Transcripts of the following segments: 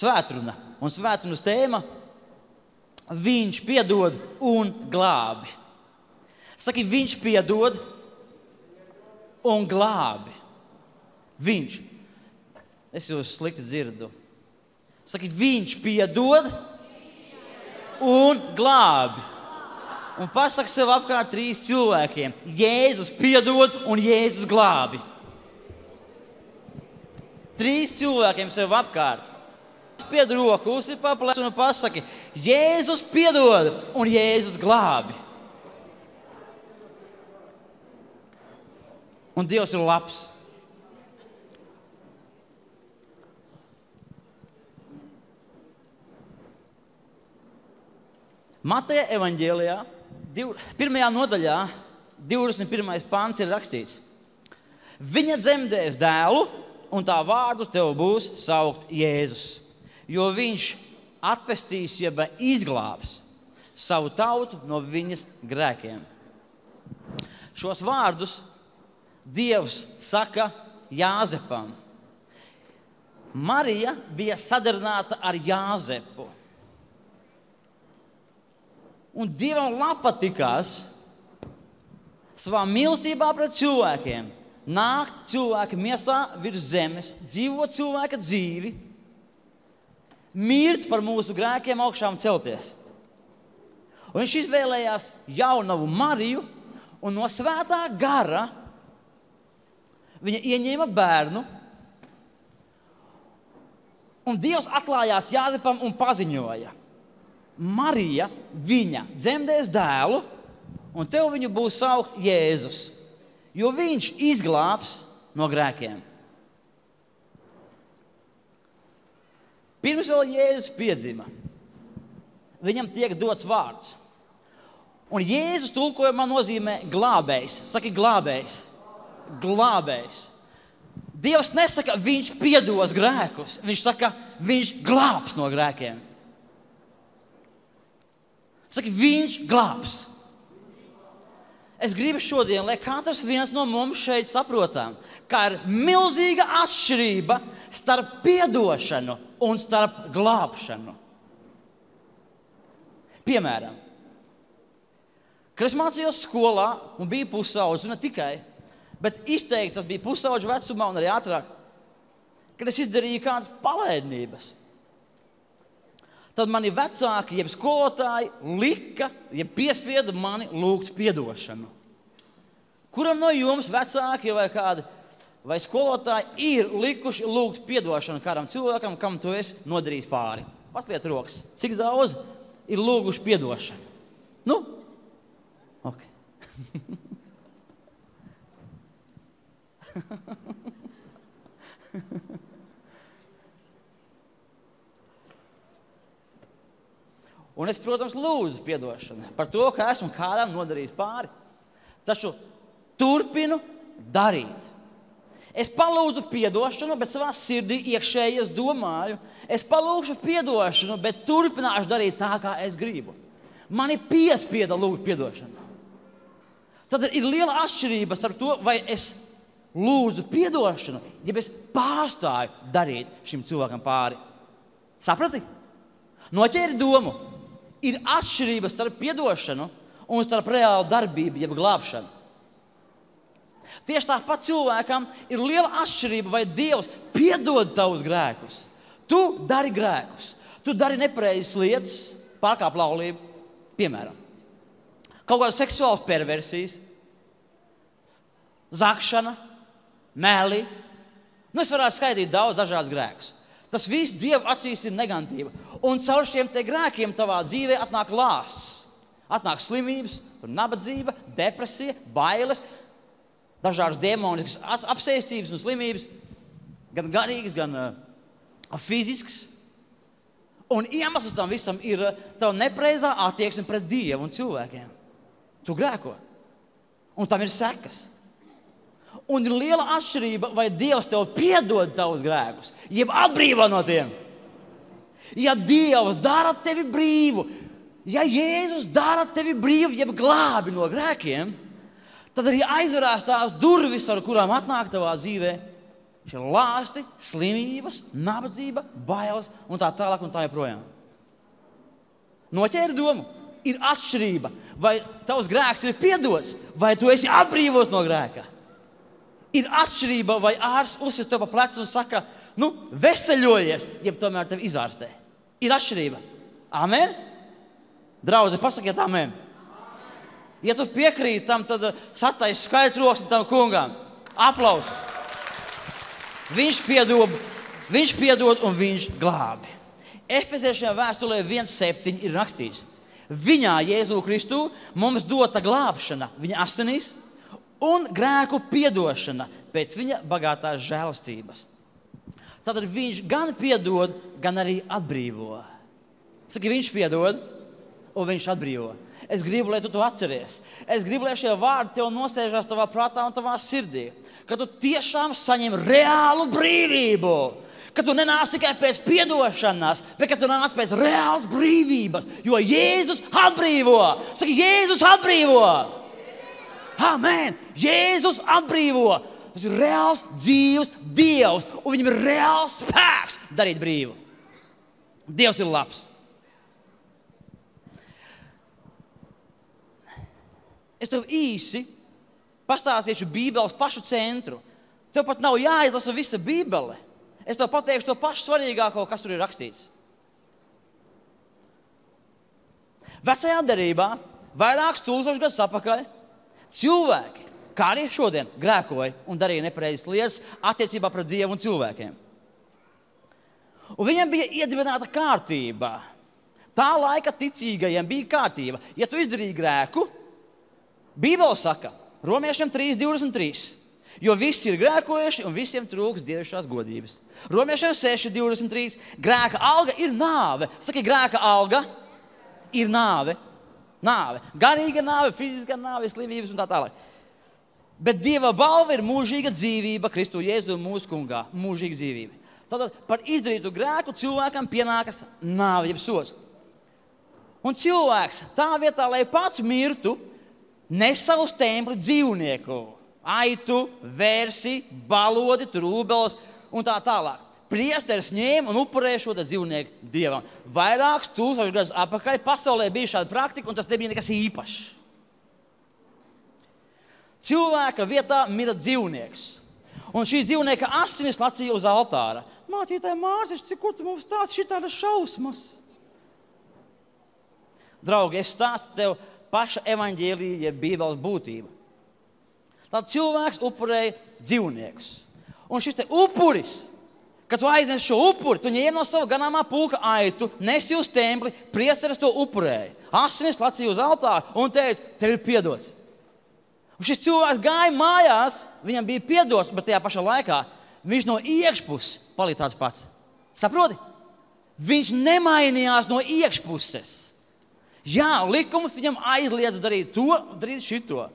svētruna. Un svētrunas tēma – viņš piedod un glābi. Saki, viņš piedod un glābi. Viņš. Es jūs slikti dzirdu. Saki, viņš piedod un glābi. Un pasaka sev apkārt 3 cilvēkiem. Jēzus piedod un Jēzus glābi. 3 cilvēkiem sev apkārt. Spied roku, uzlipā plecu un pasaki, Jēzus piedod un Jēzus glābi. Un Dievs ir labs. Mateja evaņģēlijā, 1. nodaļā, 21. pants ir rakstīts. Viņa dzemdēs dēlu, un tā vārdu tev būs saukt Jēzus, jo viņš atpestīs, jeb izglābs savu tautu no viņas grēkiem. Šos vārdus Dievs saka Jāzepam. Marija bija sadarināta ar Jāzepu. Un Dievam patikās savā mīlestībā pret cilvēkiem nākt cilvēka miesā virs zemes, dzīvot cilvēka dzīvi, mirt par mūsu grēkiem, augšām celties. Un viņš izvēlējās jaunavu Mariju, un no svētā gara viņa ieņēma bērnu, un Dievs atklājās Jāzepam un paziņoja. Marija, viņa dzemdēs dēlu, un tev viņu būs saukt Jēzus, jo viņš izglābs no grēkiem. Pirms vēl Jēzus piedzima, viņam tiek dots vārds. Un Jēzus tulkojumā nozīmē glābējs. Saki glābējs. Glābējs. Dievs nesaka, viņš piedos grēkus. Viņš saka, viņš glābs no grēkiem. Saki, viņš glābs. Es gribu šodien, lai katrs viens no mums šeit saprotam, ka ir milzīga atšķirība starp piedošanu un starp glābšanu. Piemēram, kad es mācījos skolā un biju pusaudžs, un ne tikai, bet izteikti tas bija pusaudžu vecumā un arī ātrāk, kad es izdarīju kādas palaidnības. Tad mani vecāki, jeb skolotāji, lika, jeb piespieda mani lūgt piedošanu. Kuram no jums vecāki vai kādi, vai skolotāji ir likuši lūgt piedošanu kādam cilvēkam, kam tu esi nodarījis pāri? Pasliet rokas, cik daudz ir lūguši piedošanu? Nu? Ok. Un es, protams, lūdzu piedošanu par to, ka esmu kādam nodarījis pāri. Taču turpinu darīt. Es palūdzu piedošanu, bet savā sirdī iekšēji es domāju, es palūgšu piedošanu, bet turpināšu darīt tā, kā es gribu. Mani piespieda lūgt piedošanu. Tad ir liela atšķirība starp to, vai es lūdzu piedošanu, ja es pārstāju darīt šim cilvēkam pāri. Saprati? Noķēri domu. Ir atšķirība starp piedošanu un starp reālu darbību, jeb glābšanu. Tieši tāpat cilvēkam ir liela atšķirība, vai Dievs piedod tavus grēkus. Tu dari grēkus, tu dari nepareizas lietas, pārkāp laulību, piemēram. Kaut kādas seksuālas perversijas, zakšana, meli. Nu, es varētu skaidīt daudz dažādas grēkus. Tas viss Dieva acīs ir negatīva. Un caur šiem te grēkiem tavā dzīvē atnāk lāsts. Atnāk slimības, nabadzība, depresija, bailes, dažādas demoniskas apsēstības un slimības, gan garīgas, gan fiziskas. Un iemesls tam visam ir tava nepreizā attieksme pret Dievu un cilvēkiem. Tu grēko. Un tam ir sekas. Un ir liela atšķirība, vai Dievs tev piedod tavus grēkus, jeb atbrīvo no tiem. Ja Dievs dara tevi brīvu, ja Jēzus dara tevi brīvu, jeb glābi no grēkiem, tad arī aizverās tās durvis, ar kurām atnāk tavā dzīvē Viņš ir lāsti, slimības, nabadzība, bailes un tā tālāk un tā joprojām. Noķēri domu? Ir atšķirība. Vai tavs grēks ir piedots, vai tu esi atbrīvots no grēka? Ir atšķirība, vai ārsts uzsver tev pa plecu un saka, veseļojies, ja tomēr tevi izārstē. Ir atšķirība. Amen? Draudzi, pasakiet amen. Ja tu piekrīti tam, tad satais skaidrs rokas tam kungam. Aplausi. Viņš piedod un viņš glābi. Efeziešiem vēstulē 1:7 ir rakstīts. Viņā, Jēzu Kristu, mums dota glābšana viņa asinīs un grēku piedošana pēc viņa bagātās žēlastības. Tātad viņš gan piedod, gan arī atbrīvo. Saki, viņš piedod un viņš atbrīvo. Es gribu, lai tu to atceries. Es gribu, lai šie vārdi tev nostēžās tavā prātā un tavā sirdī. Ka tu tiešām saņem reālu brīvību. Ka tu nenāc tikai pēc piedošanas, bet ka tu nāc pēc reālas brīvības. Jo Jēzus atbrīvo. Saki, Jēzus atbrīvo. Amen. Jēzus atbrīvo. Tas ir reāls, dzīvs Dievs. Un viņam ir reāls spēks darīt brīvu. Dievs ir labs. Es tev īsi pastāstīšu Bībeles pašu centru. Tev pat nav jāizlasa visa Bībele. Es tev pateikšu to pašu svarīgāko, kas tur ir rakstīts. Vecajā derībā, vairākus 1000 gadus atpakaļ, cilvēki, kā arī šodien, grēkoja un darīja nepareizas lietas attiecībā pret Dievu un cilvēkiem. Un viņiem bija iedibināta kārtība. Tā laika ticīgajiem bija kārtība. Ja tu izdarīji grēku, Bībele saka, Romiešiem 3:23, jo visi ir grēkojuši un visiem trūks dievišķās godības. Romiešiem 6:23, grēka alga ir nāve. Saki, grēka alga ir nāve. Nāve. Garīga nāve, fiziska nāve, slimības un tā tālāk. Bet Dieva balva ir mūžīga dzīvība Kristu Jēzu mūsu kungā. Mūžīga dzīvība. Tātad par izdarītu grēku cilvēkam pienākas nāve, jeb sods. Un cilvēks tā vietā, lai pats mirtu, nes savus templi dzīvnieku. Aitu, vērsi, balodi, trūbeles un tā tālāk. Priesteris ņēma un upurēja šo dzīvnieku Dievam. Vairākus 1000 gadus atpakaļ pasaulē bija šāda praktika, un tas nebija nekas īpašs. Cilvēka vietā mira dzīvnieks. Un šī dzīvnieka asinis lacīja uz altāra. Mācītāji, Mārcis, ko tu mums stāsti šitādas šausmas? Draugi, es stāstu tev paša evaņģēlija, jeb Bībeles būtība. Tad cilvēks upurēja dzīvniekus. Un šis te upuris, kad tu aiznes šo upuri, tu ņem no sava ganāmā pulka aitu, nesi uz templi, priesteris to upurēja. Asinis lacīja uz altāru un teica, tev ir piedots. Un šis cilvēks gāja mājās, viņam bija piedots, bet tajā pašā laikā viņš no iekšpuses palika tāds pats. Saproti? Viņš nemainījās no iekšpuses. Jā, likums viņam aizliedz darīt to, darīt šito.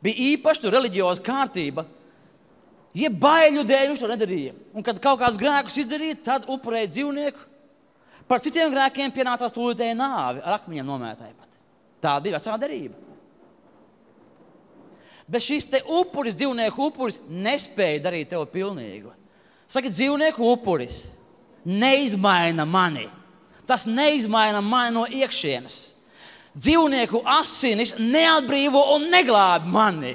Bija īpaši reliģioza kārtība. Ja baiļu dēļ viņš to nedarīja. Un kad kaut kādus grēkus izdarīja, tad upurēja dzīvnieku. Par citiem grēkiem pienācās tūlītēja nāvi, ar akmeņiem nomētāja pat. Tā bija vecā derība. Bet šis te upuris, dzīvnieku upuris, nespēja darīt tevi pilnīgu. Saka, dzīvnieku upuris neizmaina mani. Tas neizmaina mani no iekšienes. Dzīvnieku asinis neatbrīvo un neglābi mani.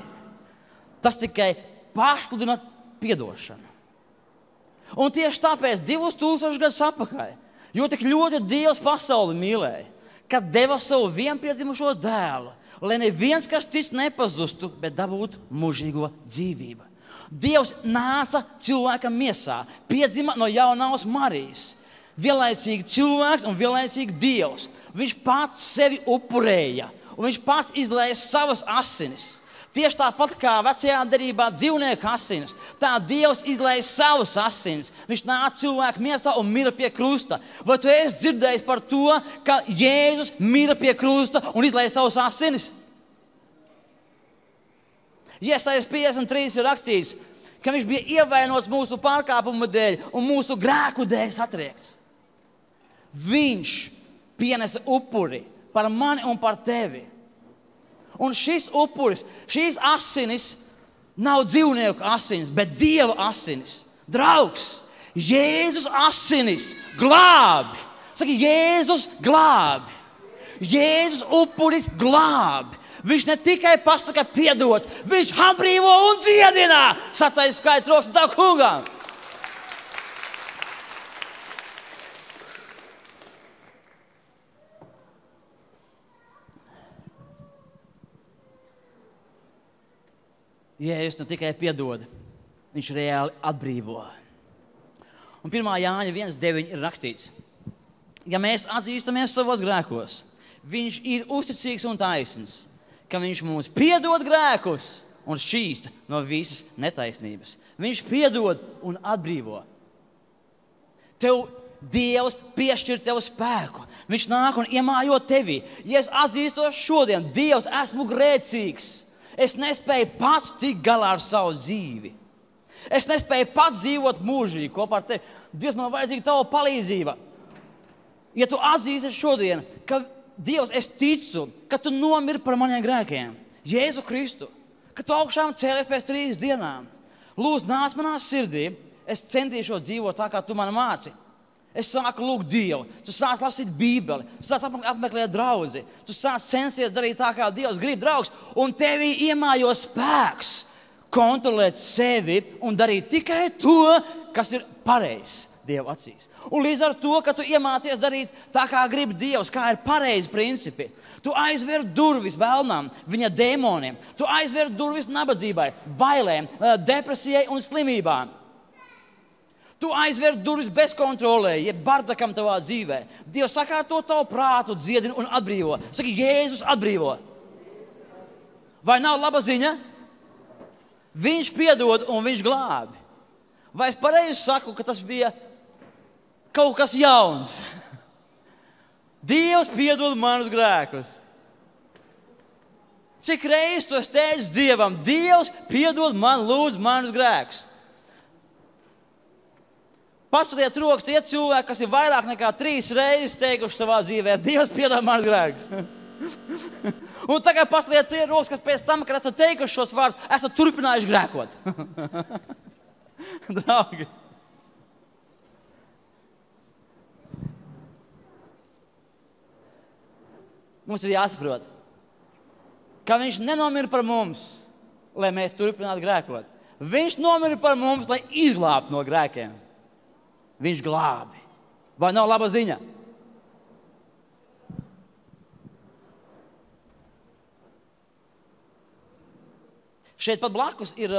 Tas tikai pasludina piedošanu. Un tieši tāpēc 2000 gadus atpakaļ, jo tik ļoti Dievs pasauli mīlēja, kad deva savu vienpiedzimušo dēlu, lai neviens, kas tic, nepazustu, bet dabūtu mūžīgo dzīvību. Dievs nāca cilvēkam miesā, piedzima no jaunās Marijas. Vienlaicīgi cilvēks un vienlaicīgi Dievs. Viņš pats sevi upurēja, un viņš pats izlēja savas asinis. Tieši tāpat kā vecajā derībā dzīvnieku asinis, tā Dievs izlēja savas asinis. Viņš nāca cilvēku miesā un mira pie krusta. Vai tu esi dzirdējis par to, ka Jēzus mira pie krusta un izlēja savas asinis? Jesajas 53 ir rakstīts, ka viņš bija ievainots mūsu pārkāpumu dēļ un mūsu grēku dēļ satriekts. Viņš pienesa upuri par mani un par tevi. Un šis upuris, šīs asinis nav dzīvnieku asinis, bet Dieva asinis. Draugs, Jēzus asinis glābi. Saki, Jēzus glābi. Jēzus upuris glābi. Viņš ne tikai pasaka piedots, viņš atbrīvo un dziedina. Satais skaidrs troksni tavu kungam. Jēzus ne tikai piedod, viņš reāli atbrīvo. Un 1. Jāņa 1:9 ir rakstīts: ja mēs atzīstamies savos grēkos, viņš ir uzticīgs un taisns, ka viņš mums piedod grēkus un šķīsta no visas netaisnības. Viņš piedod un atbrīvo. Tev Dievs piešķir tev spēku. Viņš nāk un iemājo tevī. Ja es atzīstos šodien, Dievs, esmu grēcīgs. Es nespēju pats tikt galā ar savu dzīvi. Es nespēju pats dzīvot mūžīgi kopā ar tevi. Dievs, man vajadzīga tava palīdzība. Ja tu atzīsi šodien, ka Dievs, es ticu, ka tu nomiri par maniem grēkiem, Jēzu Kristu, ka tu augšām cēlies pēc 3 dienām. Lūdzu, nāc manā sirdī, es centīšos dzīvot tā, kā tu man māci. Es sāku lūgt Dievu, tu sāc lasīt Bībeli, tu sāc apmeklēt draudzi, tu sāc censties darīt tā, kā Dievs grib, draugs, un tevī iemājo spēks kontrolēt sevi un darīt tikai to, kas ir pareizs Dieva acīs. Un līdz ar to, ka tu iemācies darīt tā, kā grib Dievs, kā ir pareizi principi, tu aizver durvis vēlnām, viņa dēmoniem, tu aizver durvis nabadzībai, bailēm, depresijai un slimībām. Tu aizver durvis bezkontrolē, jeb bardakam tavā dzīvē. Dievs sakārto tavu prātu, dziedina un atbrīvo. Saki, Jēzus atbrīvo. Vai nav laba ziņa? Viņš piedod un viņš glābi. Vai es pareizi saku, ka tas bija kaut kas jauns? Dievs piedod manus grēkus. Cik reizes tu esi teicis Dievam, Dievs piedod man, lūdzu, manus grēkus? Pasaliet rokas tie cilvēki, kas ir vairāk nekā 3 reizes teikuši savā dzīvē, Dievs piedod manus grēkus. Un tagad pasaliet tie rokas, kas pēc tam, kad esat teikuši šos vārdus, esat turpinājuši grēkot. Draugi. Mums ir jāsaprot, ka viņš nenomira par mums, lai mēs turpinātu grēkot. Viņš nomira par mums, lai izglābtu no grēkiem. Viņš glābi. Vai nav laba ziņa? Šeit pat blakus ir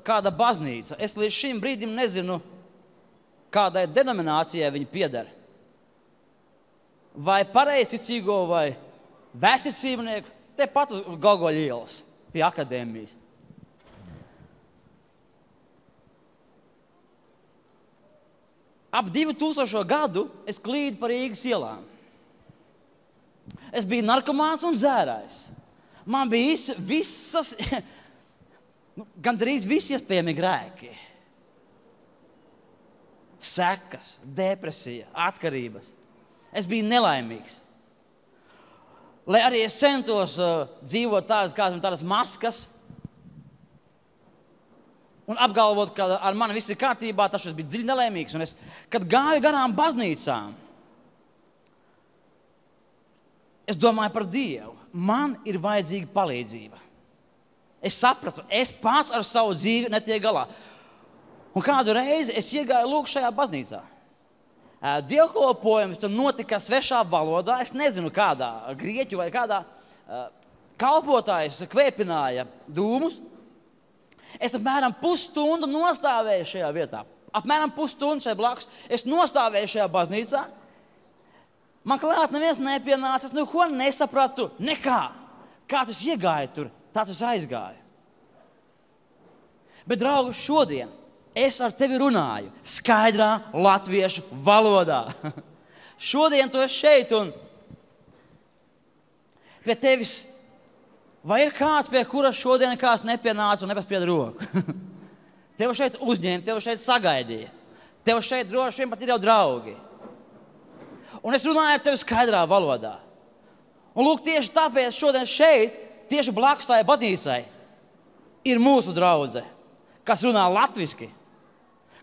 kāda baznīca. Es līdz šim brīdim nezinu, kādai denominācijai viņi pieder. Vai pareizticīgo, vai vēsticībnieku, te pat uz Golgoļa ielas, pie akadēmijas. Ap 2000. gadu es klīdu pa Rīgas ielām. Es biju narkomāns un dzērājs. Man bija visas, gandrīz visi iespējami grēki. Sekas, depresija, atkarības. Es biju nelaimīgs. Lai arī es centos dzīvot tādas maskas un apgalvot, ka ar mani viss ir kārtībā, taču es biju dziļi nelaimīgs. Un kad gāju garām baznīcām, es domāju par Dievu. Man ir vajadzīga palīdzība. Es sapratu, es pats ar savu dzīvi netiek galā. Un kādu reizi es iegāju lūgt šajā baznīcā. Dievkalpojums tur notika svešā valodā, es nezinu kādā, grieķu vai kādā. Kalpotājs kvēpināja dūmus. Es apmēram pusstundu nostāvēju šajā vietā. Apmēram pusstundu šeit blakus. Es nostāvēju šajā baznīcā. Man klāt neviens nepienāca, es neko nesapratu, nekā. Kā tas iegāja tur, tā tas aizgāja. Bet, draugi, šodien es ar tevi runāju skaidrā latviešu valodā. Šodien tu esi šeit un pie tevis, vai ir kāds, pie kura šodien kāds nepienāca un nepaspied roku? Tev šeit uzņēma, tev šeit sagaidīja. Tev šeit droši vien pat ir jau draugi. Un es runāju ar tevi skaidrā valodā. Un lūk, tieši tāpēc šodien šeit, tieši blakus tai baznīcai, ir mūsu draudze, kas runā latviski.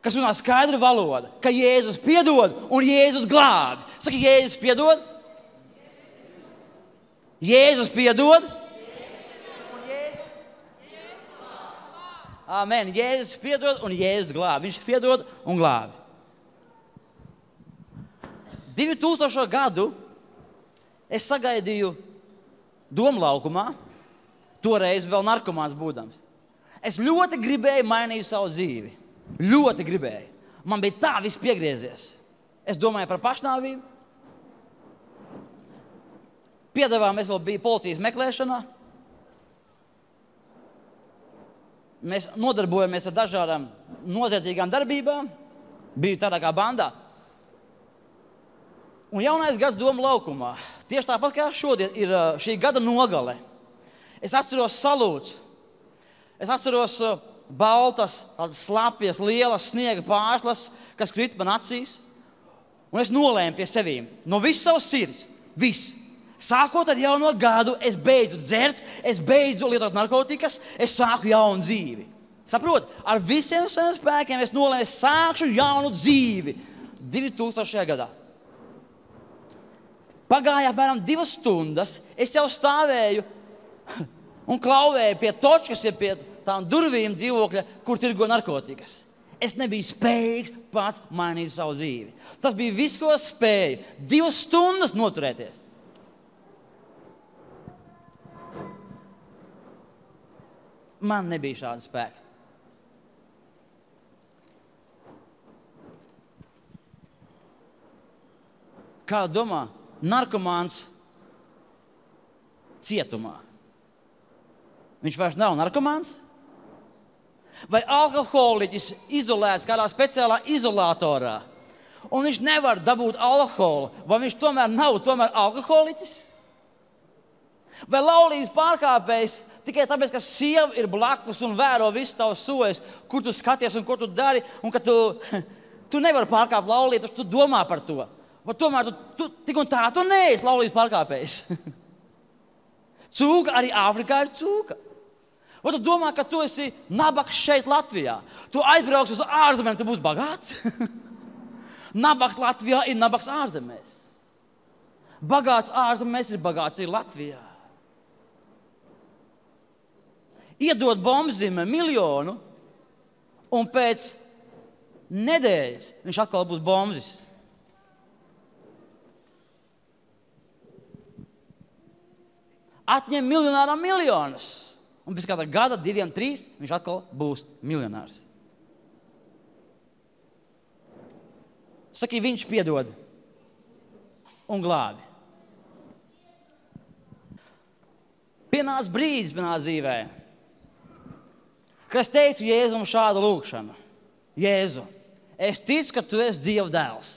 kas runā skaidru valodu, ka Jēzus piedod un Jēzus glābi. Saki, Jēzus piedod. Jēzus piedod. Amen. Jēzus piedod un Jēzus glābi. Viņš piedod un glābi. 2000. gadu es sagaidīju Domlaukumā, toreiz vēl narkomāns būdams. Es ļoti gribēju mainīt savu dzīvi. Ļoti gribēju. Man bija tā viss piegriezies. Es domāju par pašnāvību. Piedevām es vēl biju policijas meklēšanā. Mēs nodarbojamies ar dažādām noziedzīgām darbībām. Biju tādā kā bandā. Un jaunais gads Domlaukumā. Tieši tāpat kā šodien ir šī gada nogale. Es atceros salūts. Es atceros baltas, slapjas, lielas sniega pārslas, kas krita man acīs. Un es nolēmu pie sevīm. No visas savas sirds. Viss. Sākot ar jauno gadu, es beidzu dzert, es beidzu lietot narkotikas, es sāku jaunu dzīvi. Saprot? Ar visiem saviem spēkiem es nolēmu, es sākšu jaunu dzīvi 2000. gadā. Pagāja apmēram 2 stundas, es jau stāvēju un klauvēju pie točkas, pie tām durvīm dzīvokļa, kur tirgo narkotikas. Es nebiju spējīgs pats mainīt savu dzīvi. Tas bija viss, ko es spēju. 2 stundas noturēties. Man nebija šāda spēka. Kā domā? Narkomāns cietumā. Viņš vairs nav narkomāns? Vai alkoholiķis izolēts kādā speciālā izolatorā, un viņš nevar dabūt alkoholu, vai viņš tomēr nav alkoholiķis? Vai laulības pārkāpējs tikai tāpēc, ka sieva ir blakus un vēro visu tavu sojas, kur tu skaties un ko tu dari, un ka tu nevari pārkāpt laulību, tu domā par to. Vai tomēr tu tik un tā, tu neesi laulības pārkāpējs. Cūka arī Āfrikā ir cūka. Vai tu domā, ka tu esi nabaks šeit Latvijā? Tu aizbrauks uz ārzemēm, tu būsi bagāts? Nabaks Latvijā ir nabaks ārzemēs. Bagāts ārzemēs ir bagāts arī Latvijā. Iedod bombzīmē 1 miljonu, un pēc nedēļas viņš atkal būs bombzis. Atņem miljonāram miljonus. Un pēc kāda gada, 2, 3, viņš atkal būs miljonārs. Saki, viņš piedod un glābi. Pienāca brīdis manā dzīvē, kad es teicu Jēzum šādu lūgšanu. Jēzu, es ticu, ka tu esi Dieva dēls.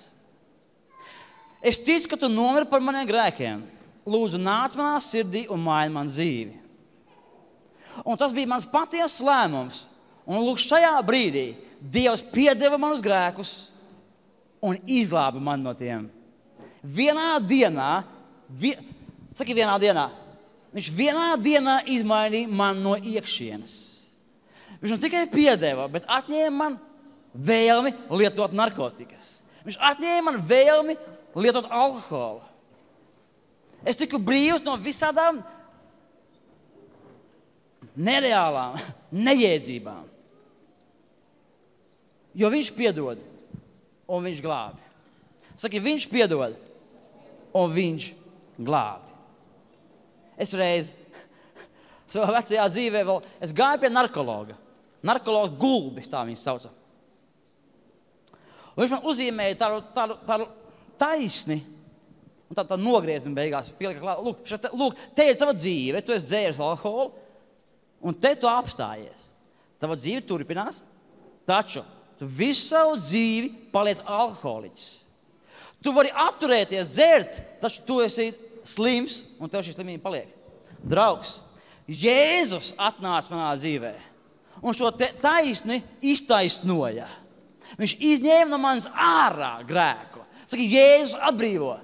Es ticu, ka tu nomiri par maniem grēkiem. Lūdzu, nāc manā sirdī un maini man dzīvi. Un tas bija mans patiesas lēmums. Un lūk, šajā brīdī Dievs piedeva manus grēkus un izglāba mani no tiem. Vienā dienā, viņš vienā dienā izmainīja mani no iekšienes. Viņš ne tikai piedeva, bet atņēma man vēlmi lietot narkotikas. Viņš atņēma man vēlmi lietot alkoholu. Es tiku brīvs no visādām nereālām nejēdzībām. Jo viņš piedod un viņš glābi. Saki, viņš piedod un viņš glābi. Es reiz savā vecajā dzīvē vēl, es gāju pie narkologa. Narkologs Gulbis, tā viņš sauca. Un viņš man uzzīmēja tādu taisni, un tā nogriezumi beigās. Lūk, te ir tava dzīve, tu esi dzēris alkoholu, un te tu apstājies. Tava dzīve turpinās, taču tu visu savu dzīvi paliec alkoholiķis. Tu vari atturēties dzert, taču tu esi slims, un tev šī slimība paliek. Draugs, Jēzus atnāca manā dzīvē, un šo taisni iztaisnoja. Viņš izņēma no manis ārā grēku. Saka, Jēzus atbrīvo.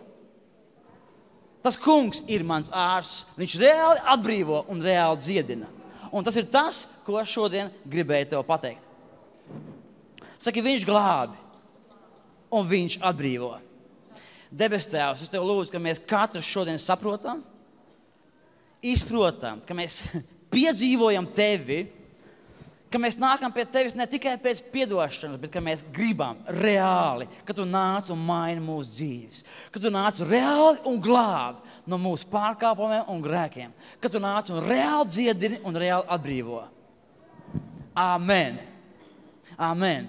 Tas kungs ir mans ārsts. Viņš reāli atbrīvo un reāli dziedina. Un tas ir tas, ko es šodien gribēju tev pateikt. Saki, viņš glābi un viņš atbrīvo. Debes Tēvs, es Tev lūdzu, ka mēs katrs šodien saprotam, izprotam, ka mēs piedzīvojam Tevi, ka mēs nākam pie Tevis ne tikai pēc piedošanas, bet ka mēs gribam reāli, ka Tu nāc un maini mūsu dzīves, ka Tu nāc reāli un glābi no mūsu pārkāpumiem un grēkiem, ka Tu nāc un reāli dziedini un reāli atbrīvo. Amen. Amen.